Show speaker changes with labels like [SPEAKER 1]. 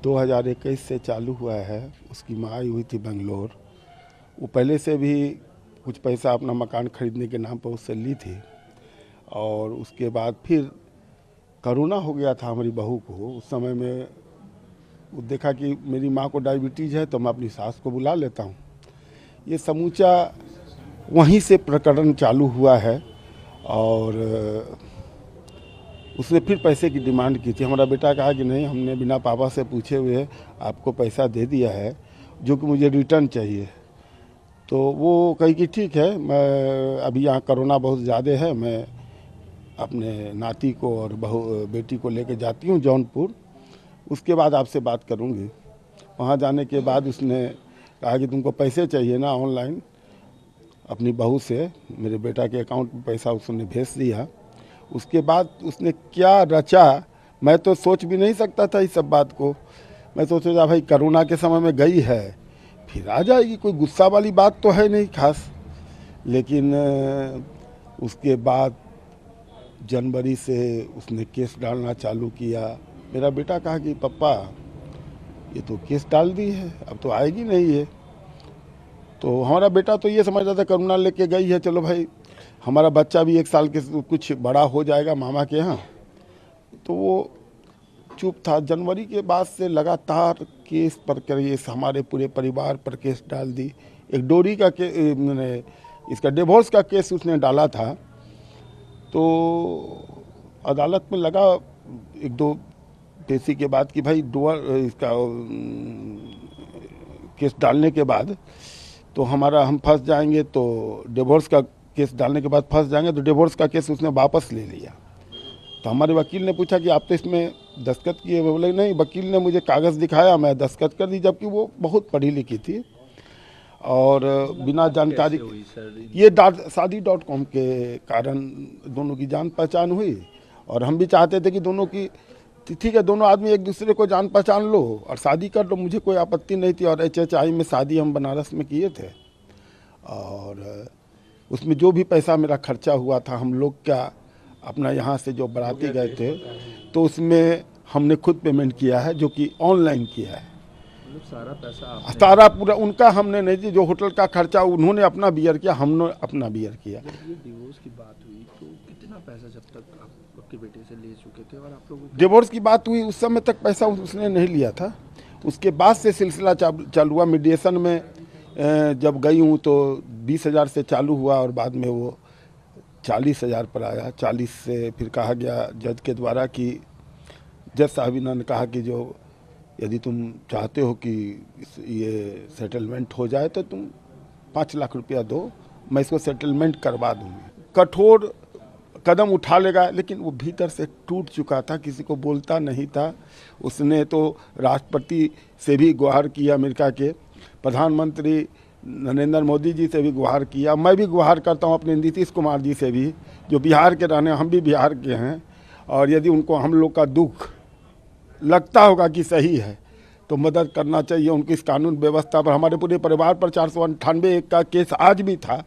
[SPEAKER 1] 2021 से चालू हुआ है। उसकी माँ आई हुई थी बेंगलोर। वो पहले से भी कुछ पैसा अपना मकान खरीदने के नाम पर उससे ली थी, और उसके बाद फिर कोरोना हो गया था हमारी बहू को। उस समय में वो देखा कि मेरी माँ को डायबिटीज़ है, तो मैं अपनी सास को बुला लेता हूँ। ये समूचा वहीं से प्रकरण चालू हुआ है, और उसने फिर पैसे की डिमांड की थी। हमारा बेटा कहा कि नहीं, हमने बिना पापा से पूछे हुए आपको पैसा दे दिया है, जो कि मुझे रिटर्न चाहिए। तो वो कही कि ठीक है, मैं अभी यहाँ कोरोना बहुत ज़्यादा है, मैं अपने नाती को और बेटी को लेके जाती हूँ जौनपुर, उसके बाद आपसे बात करूँगी। वहाँ जाने के बाद उसने कहा कि तुमको पैसे चाहिए ना, ऑनलाइन अपनी बहू से मेरे बेटा के अकाउंट में पैसा उसने भेज दिया। उसके बाद उसने क्या रचा, मैं तो सोच भी नहीं सकता था इस सब बात को। मैं सोचा भाई कोरोना के समय में गई है, फिर आ जाएगी, कोई गुस्सा वाली बात तो है नहीं खास। लेकिन उसके बाद जनवरी से उसने केस डालना चालू किया। मेरा बेटा कहा कि पापा ये तो केस डाल दी है, अब तो आएगी नहीं है। तो हमारा बेटा तो ये समझ रहा था कोरोना लेके गई है, चलो भाई हमारा बच्चा भी 1 साल के कुछ बड़ा हो जाएगा मामा के यहाँ। तो वो चुप था। जनवरी के बाद से लगातार केस पर केस, हमारे पूरे परिवार पर केस डाल दी। एक डोरी का मैंने इसका डिवोर्स का केस उसने डाला था। तो अदालत में लगा 1-2 पेशी के बाद कि भाई इसका केस डालने के बाद तो हम फंस जाएंगे, तो डिवोर्स का केस डालने के बाद फंस जाएंगे, तो डिवोर्स का केस उसने वापस ले लिया। तो हमारे वकील ने पूछा कि आप तो इसमें दस्तखत किए? बोले नहीं, वकील ने मुझे कागज़ दिखाया, मैं दस्तखत कर दी, जबकि वो बहुत पढ़ी लिखी थी और बिना जानकारी। ये शादी.com के कारण दोनों की जान पहचान हुई, और हम भी चाहते थे कि दोनों की ठीक है, दोनों आदमी एक दूसरे को जान पहचान लो और शादी कर लो, मुझे कोई आपत्ति नहीं थी। और HHI में शादी हम बनारस में किए थे, और उसमें जो भी पैसा मेरा खर्चा हुआ था, हम लोग का अपना यहाँ से जो बाराती गए थे, तो उसमें हमने खुद पेमेंट किया है, जो कि ऑनलाइन किया है।
[SPEAKER 2] सारा पैसा
[SPEAKER 1] सारा पूरा उनका हमने नहीं दी। जो होटल का खर्चा उन्होंने अपना बियर किया, हमने अपना बियर किया।
[SPEAKER 2] जब ये डिवोर्स की बात हुई तो कितना पैसा जब तक आप आपके बेटे से ले चुके थे, और आप लोग
[SPEAKER 1] डिवोर्स की बात हुई उस समय तक पैसा उसने नहीं लिया था। उसके बाद से सिलसिला चालू हुआ। मीडिएशन में जब गई हूँ तो 20,000 से चालू हुआ, और बाद में वो 40,000 पर आया। 40 से फिर कहा गया जज के द्वारा कि जज साहबिना ने कहा कि जो यदि तुम चाहते हो कि ये सेटलमेंट हो जाए तो तुम 5 लाख रुपया दो, मैं इसको सेटलमेंट करवा दूँगी। कठोर कदम उठा लेगा, लेकिन वो भीतर से टूट चुका था, किसी को बोलता नहीं था। उसने तो राष्ट्रपति से भी गुहार किया, अमेरिका के प्रधानमंत्री नरेंद्र मोदी जी से भी गुहार किया। मैं भी गुहार करता हूँ अपने नीतीश कुमार जी से भी, जो बिहार के रहने, हम भी बिहार के हैं। और यदि उनको हम लोग का दुख लगता होगा कि सही है तो मदद करना चाहिए उनकी इस कानून व्यवस्था पर। हमारे पूरे परिवार पर 498 का केस आज भी था।